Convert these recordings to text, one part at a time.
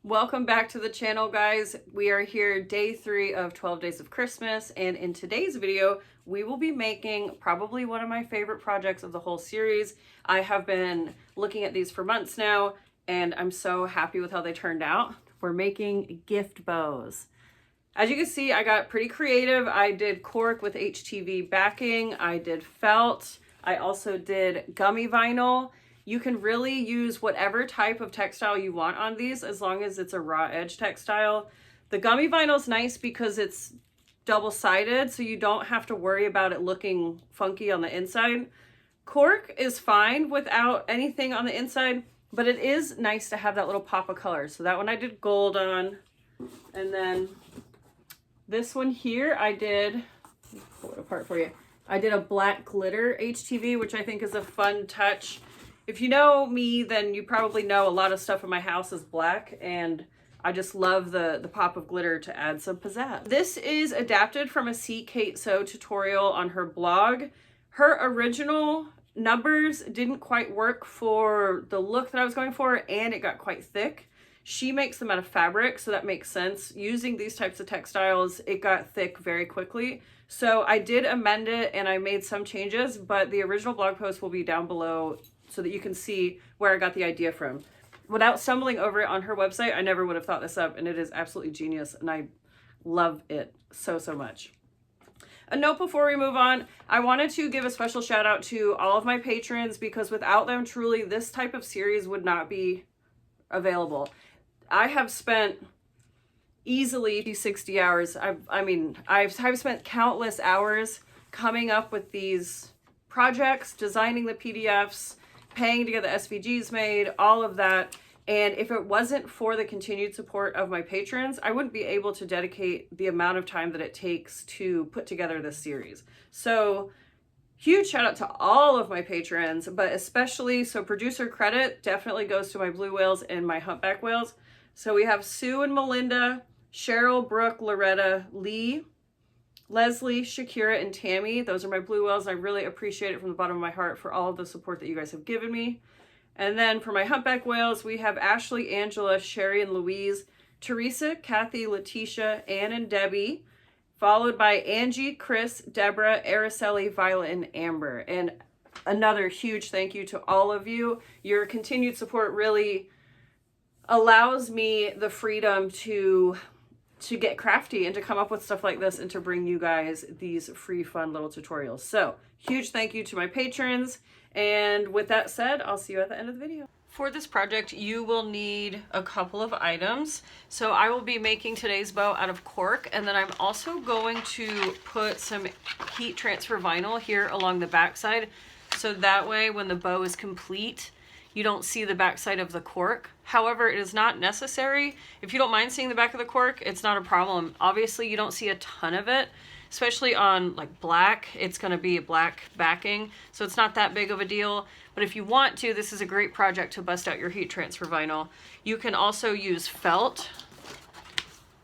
Welcome back to the channel, guys. We are here day 3 of 12 days of Christmas, and in today's video we will be making probably one of my favorite projects of the whole series. I have been looking at these for months now and I'm so happy with how they turned out. We're making gift bows. As you can see, I got pretty creative. I did cork with HTV backing, I did felt, I also did gummy vinyl. You can really use whatever type of textile you want on these as long as it's a raw edge textile. The gummy vinyl is nice because it's double-sided, so you don't have to worry about it looking funky on the inside. Cork is fine without anything on the inside, but it is nice to have that little pop of color. So that one I did gold on. And then this one here I did, let me pull it apart for you. I did a black glitter HTV, which I think is a fun touch. If you know me, then you probably know a lot of stuff in my house is black, and I just love the pop of glitter to add some pizzazz. This is adapted from a See Kate Sew tutorial on her blog. Her original numbers didn't quite work for the look that I was going for, and it got quite thick. She makes them out of fabric, so that makes sense. Using these types of textiles, it got thick very quickly. So I did amend it and I made some changes, but the original blog post will be down below so that you can see where I got the idea from. Without stumbling over it on her website, I never would have thought this up, and it is absolutely genius, and I love it so much. A note before we move on, I wanted to give a special shout out to all of my patrons, because without them, truly, this type of series would not be available. I have spent easily 60 hours. I've spent countless hours coming up with these projects, designing the PDFs, paying to get the SVGs made, all of that. And if it wasn't for the continued support of my patrons, I wouldn't be able to dedicate the amount of time that it takes to put together this series. So huge shout out to all of my patrons, but especially, so producer credit definitely goes to my blue whales and my humpback whales. So we have Sue and Melinda, Cheryl, Brooke, Loretta, Lee, Leslie, Shakira, and Tammy. Those are my blue whales. I really appreciate it from the bottom of my heart for all of the support that you guys have given me. And then for my humpback whales, we have Ashley, Angela, Sherry, and Louise, Teresa, Kathy, Letitia, Ann, and Debbie, followed by Angie, Chris, Deborah, Araceli, Violet, and Amber. And another huge thank you to all of you. Your continued support really allows me the freedom to get crafty and to come up with stuff like this and to bring you guys these free fun little tutorials. So huge thank you to my patrons, and with that said, I'll see you at the end of the video. For this project you will need a couple of items. So I will be making today's bow out of cork, and then I'm also going to put some heat transfer vinyl here along the back side, so that way when the bow is complete you don't see the back side of the cork. However, it is not necessary. If you don't mind seeing the back of the cork, it's not a problem. Obviously, you don't see a ton of it, especially on like black. It's gonna be a black backing, so it's not that big of a deal. But if you want to, this is a great project to bust out your heat transfer vinyl. You can also use felt,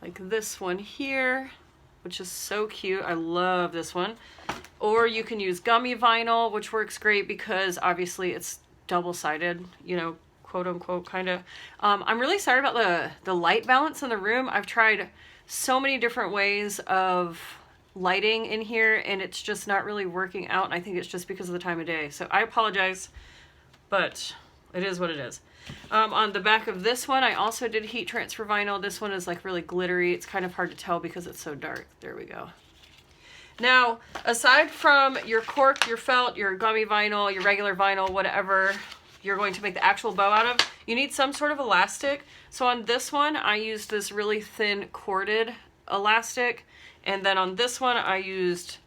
like this one here, which is so cute. I love this one. Or you can use gummy vinyl, which works great because obviously it's double-sided, you know, quote unquote, kind of. I'm really sorry about the light balance in the room. I've tried so many different ways of lighting in here and it's just not really working out, and I think it's just because of the time of day. So I apologize, but it is what it is. On the back of this one, I also did heat transfer vinyl. This one is like really glittery. It's kind of hard to tell because it's so dark. There we go. Now, aside from your cork, your felt, your gummy vinyl, your regular vinyl, whatever you're going to make the actual bow out of, you need some sort of elastic. So on this one, I used this really thin corded elastic. And then on this one, I used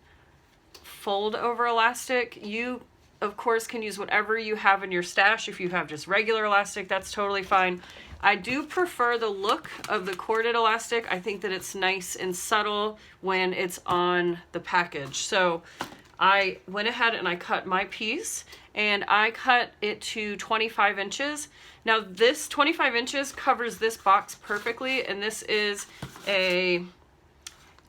fold over elastic. You, of course, can use whatever you have in your stash. If you have just regular elastic, that's totally fine. I do prefer the look of the corded elastic. I think that it's nice and subtle when it's on the package. So I went ahead and I cut my piece, and I cut it to 25 inches. Now this 25 inches covers this box perfectly, and this is a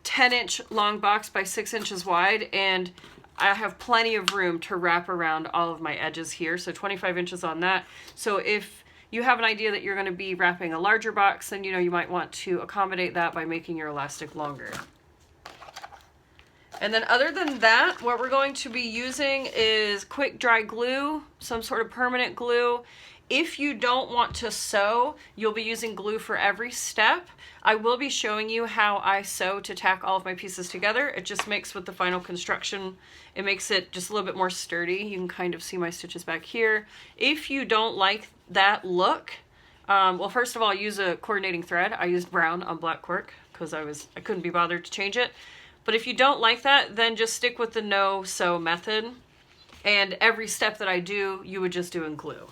10-inch long box by 6 inches wide, and I have plenty of room to wrap around all of my edges here. So 25 inches on that. So if you have an idea that you're going to be wrapping a larger box, then you might want to accommodate that by making your elastic longer. And then other than that, what we're going to be using is quick dry glue, some sort of permanent glue. If you don't want to sew, you'll be using glue for every step. I will be showing you how I sew to tack all of my pieces together. It just makes with the final construction, it makes it just a little bit more sturdy. You can kind of see my stitches back here. If you don't like that look, well, first of all, use a coordinating thread. I used brown on black cork because I couldn't be bothered to change it. But if you don't like that, then just stick with the no sew method. And every step that I do, you would just do in glue.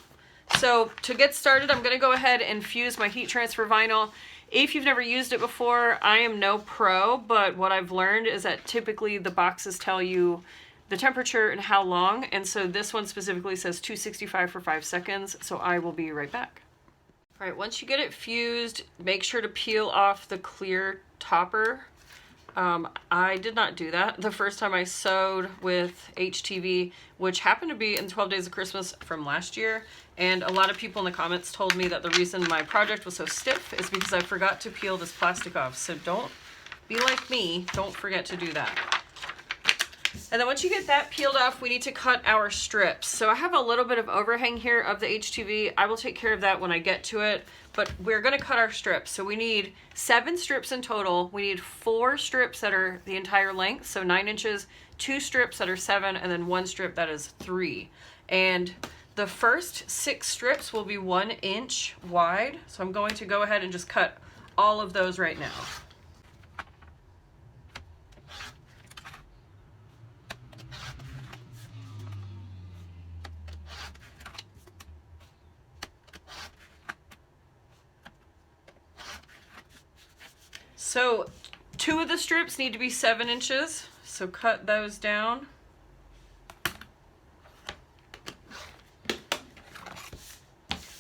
So to get started, I'm going to go ahead and fuse my heat transfer vinyl. If you've never used it before, I am no pro, but what I've learned is that typically the boxes tell you the temperature and how long. And so this one specifically says 265 for 5 seconds. So I will be right back. All right, once you get it fused, make sure to peel off the clear topper. I did not do that the first time I sewed with HTV, which happened to be in 12 Days of Christmas from last year. And a lot of people in the comments told me that the reason my project was so stiff is because I forgot to peel this plastic off. So don't be like me, don't forget to do that. And then once you get that peeled off, we need to cut our strips. So I have a little bit of overhang here of the HTV. I will take care of that when I get to it, but we're gonna cut our strips. So we need 7 strips in total. We need 4 strips that are the entire length, so 9 inches, 2 strips that are 7, and then 1 strip that is 3. And the first 6 strips will be 1 inch wide. So I'm going to go ahead and just cut all of those right now. So 2 of the strips need to be 7 inches, so cut those down.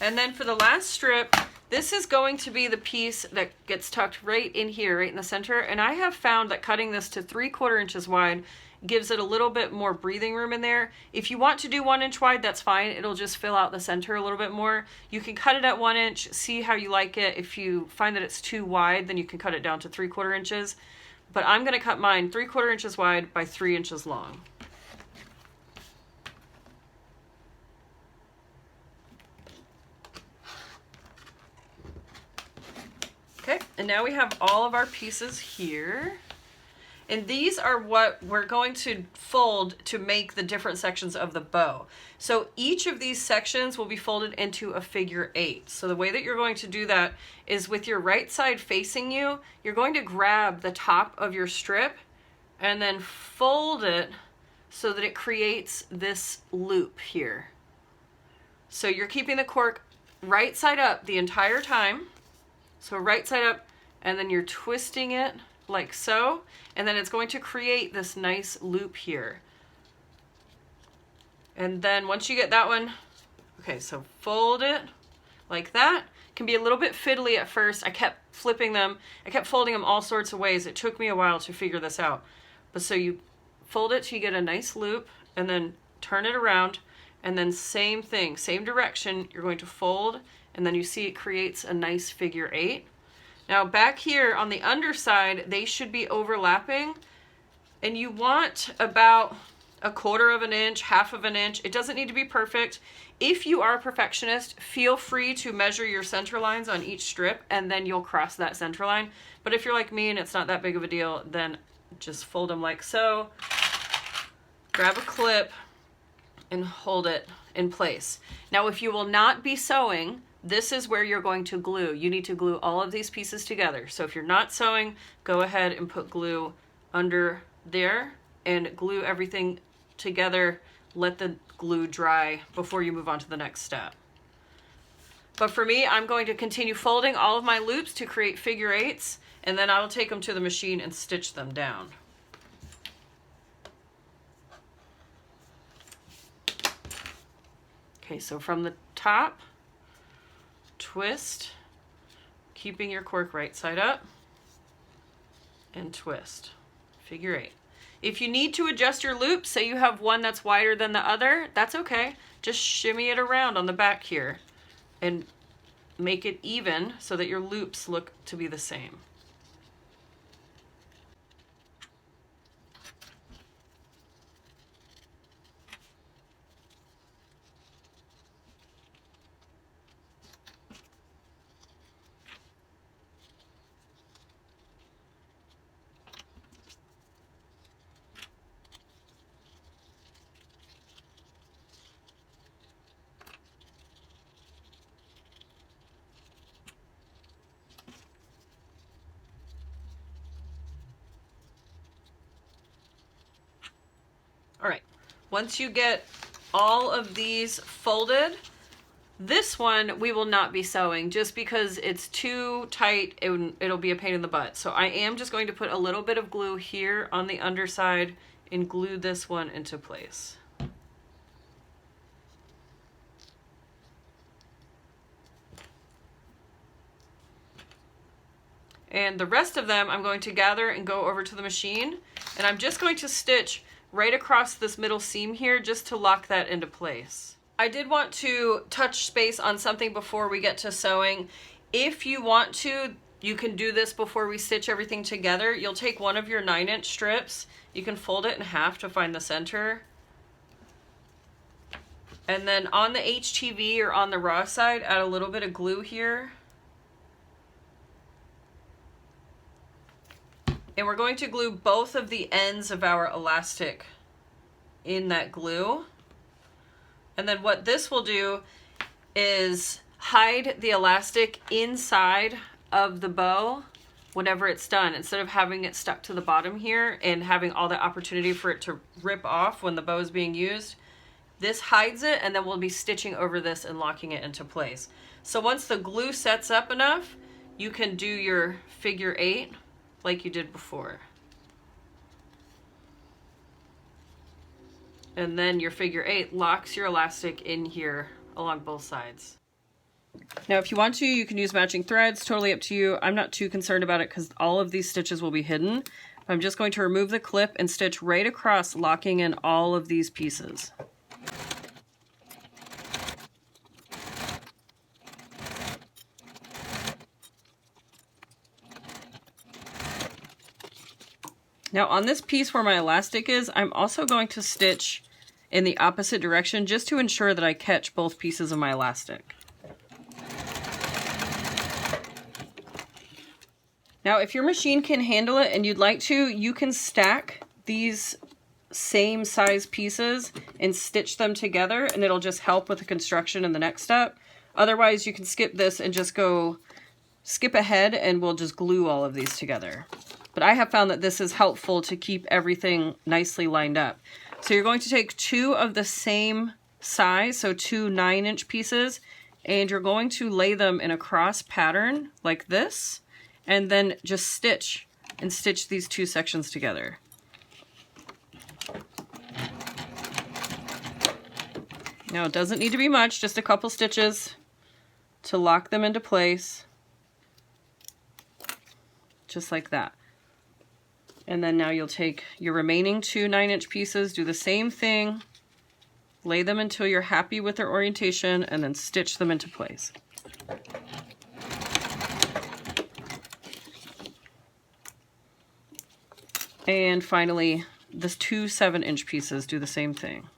And then for the last strip, this is going to be the piece that gets tucked right in here, right in the center. And I have found that cutting this to 3/4 inches wide gives it a little bit more breathing room in there. If you want to do 1 inch wide, that's fine. It'll just fill out the center a little bit more. You can cut it at 1 inch, see how you like it. If you find that it's too wide, then you can cut it down to 3/4 inches. But I'm gonna cut mine 3/4 inches wide by 3 inches long. Okay, and now we have all of our pieces here. And these are what we're going to fold to make the different sections of the bow. So each of these sections will be folded into a figure 8. So the way that you're going to do that is with your right side facing you, you're going to grab the top of your strip and then fold it so that it creates this loop here. So you're keeping the cork right side up the entire time. So right side up, and then you're twisting it like so, and then it's going to create this nice loop here. And then once you get that one, okay, so fold it like that. It can be a little bit fiddly at first. I kept flipping them. I kept folding them all sorts of ways. It took me a while to figure this out. But so you fold it till you get a nice loop, and then turn it around, and then same thing, same direction. You're going to fold, and then you see it creates a nice figure 8. Now back here on the underside, they should be overlapping, and you want about 1/4 of an inch, 1/2 of an inch. It doesn't need to be perfect. If you are a perfectionist, feel free to measure your center lines on each strip, and then you'll cross that center line. But if you're like me and it's not that big of a deal, then just fold them like so, grab a clip, and hold it in place. Now if you will not be sewing, this is where you're going to glue. You need to glue all of these pieces together. So if you're not sewing, go ahead and put glue under there and glue everything together. Let the glue dry before you move on to the next step. But for me, I'm going to continue folding all of my loops to create figure 8s, and then I'll take them to the machine and stitch them down. Okay, so from the top, twist, keeping your cork right side up, and twist, figure 8. If you need to adjust your loop, say you have one that's wider than the other, that's okay. Just shimmy it around on the back here and make it even so that your loops look to be the same. All right, once you get all of these folded, this one we will not be sewing just because it's too tight and it'll be a pain in the butt. So I am just going to put a little bit of glue here on the underside and glue this one into place. And the rest of them I'm going to gather and go over to the machine, and I'm just going to stitch right across this middle seam here just to lock that into place. I did want to touch base on something before we get to sewing. If you want to, you can do this before we stitch everything together. You'll take one of your 9-inch strips, you can fold it in half to find the center. And then on the HTV or on the raw side, add a little bit of glue here. And we're going to glue both of the ends of our elastic in that glue. And then what this will do is hide the elastic inside of the bow whenever it's done, instead of having it stuck to the bottom here and having all the opportunity for it to rip off when the bow is being used. This hides it, and then we'll be stitching over this and locking it into place. So once the glue sets up enough, you can do your figure 8 like you did before. And then your figure 8 locks your elastic in here along both sides. Now if you want to, you can use matching threads, totally up to you. I'm not too concerned about it because all of these stitches will be hidden. I'm just going to remove the clip and stitch right across, locking in all of these pieces. Now on this piece where my elastic is, I'm also going to stitch in the opposite direction just to ensure that I catch both pieces of my elastic. Now if your machine can handle it and you'd like to, you can stack these same size pieces and stitch them together, and it'll just help with the construction in the next step. Otherwise you can skip this and just go skip ahead and we'll just glue all of these together. But I have found that this is helpful to keep everything nicely lined up. So you're going to take 2 of the same size, so 2 9-inch pieces, and you're going to lay them in a cross pattern like this, and then just stitch and stitch these 2 sections together. Now it doesn't need to be much, just a couple stitches to lock them into place, just like that. And then now you'll take your remaining 2 9-inch pieces, do the same thing, lay them until you're happy with their orientation, and then stitch them into place. And finally, the 2 7-inch pieces, do the same thing.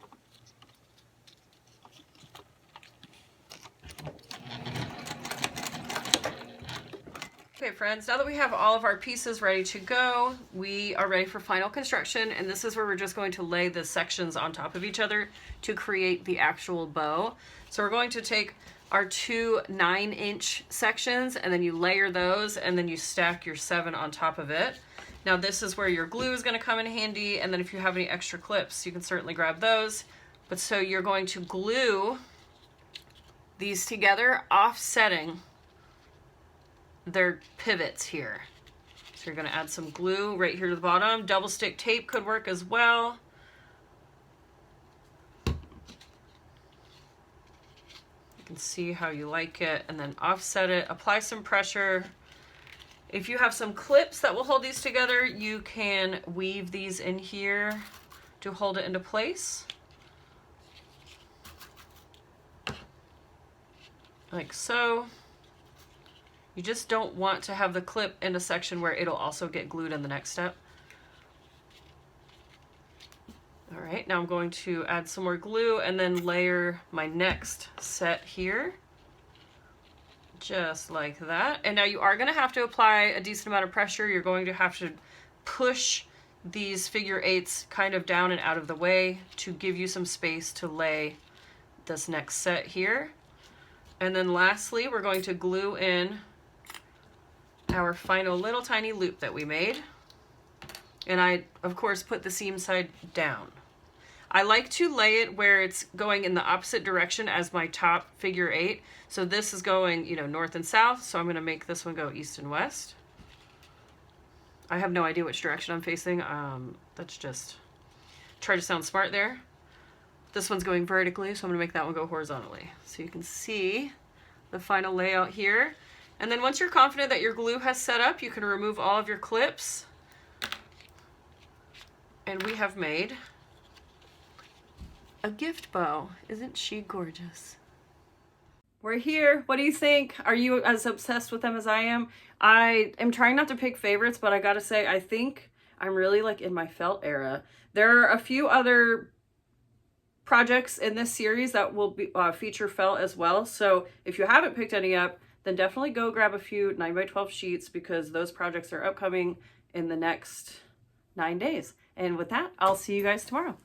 Okay friends, now that we have all of our pieces ready to go, we are ready for final construction, and this is where we're just going to lay the sections on top of each other to create the actual bow. So we're going to take our 2 9-inch sections, and then you layer those, and then you stack your 7 on top of it. Now this is where your glue is going to come in handy, and then if you have any extra clips, you can certainly grab those. But so you're going to glue these together, offsetting their pivots here. So you're going to add some glue right here to the bottom. Double stick tape could work as well. You can see how you like it, and then offset it, apply some pressure. If you have some clips that will hold these together, you can weave these in here to hold it into place. Like so. You just don't want to have the clip in a section where it'll also get glued in the next step. All right, now I'm going to add some more glue and then layer my next set here. Just like that. And now you are going to have to apply a decent amount of pressure. You're going to have to push these figure eights kind of down and out of the way to give you some space to lay this next set here. And then lastly, we're going to glue in our final little tiny loop that we made. And I, of course, put the seam side down. I like to lay it where it's going in the opposite direction as my top figure eight. So this is going, you know, north and south. So I'm going to make this one go east and west. I have no idea which direction I'm facing. That's just try to sound smart there. This one's going vertically, so I'm going to make that one go horizontally. So you can see the final layout here. And then once you're confident that your glue has set up, you can remove all of your clips. And we have made a gift bow. Isn't she gorgeous? We're here. What do you think? Are you as obsessed with them as I am? I am trying not to pick favorites, but I gotta say, I think I'm really like in my felt era. There are a few other projects in this series that will be feature felt as well. So if you haven't picked any up, then definitely go grab a few 9x12 sheets because those projects are upcoming in the next 9 days. And with that, I'll see you guys tomorrow.